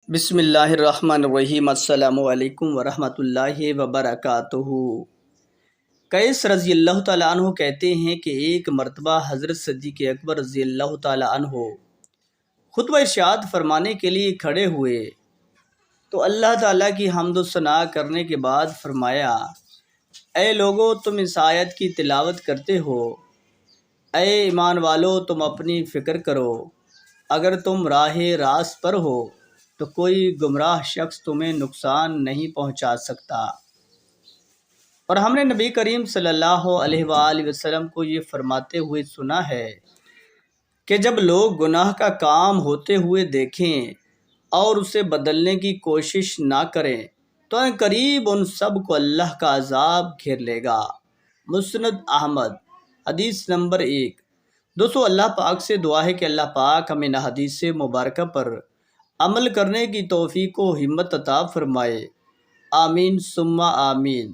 بسم اللہ الرحمن الرحیم۔ السلام علیکم ورحمۃ اللہ وبرکاتہ۔ قیس رضی اللہ تعالیٰ عنہ کہتے ہیں کہ ایک مرتبہ حضرت صدیق اکبر رضی اللہ تعالیٰ عنہ خطبہ ارشاد فرمانے کے لیے کھڑے ہوئے تو اللہ تعالیٰ کی حمد و ثنا کرنے کے بعد فرمایا، اے لوگو تم اس آیت کی تلاوت کرتے ہو، اے ایمان والو تم اپنی فکر کرو، اگر تم راہ راست پر ہو تو کوئی گمراہ شخص تمہیں نقصان نہیں پہنچا سکتا۔ اور ہم نے نبی کریم صلی اللہ علیہ وآلہ وسلم کو یہ فرماتے ہوئے سنا ہے کہ جب لوگ گناہ کا کام ہوتے ہوئے دیکھیں اور اسے بدلنے کی کوشش نہ کریں تو ان قریب ان سب کو اللہ کا عذاب گھیر لے گا۔ مسند احمد، حدیث نمبر 1۔ دوستو، اللہ پاک سے دعا ہے کہ اللہ پاک ہمیں ان حدیث مبارکہ پر عمل کرنے کی توفیق و ہمت عطا فرمائے۔ آمین ثم آمین۔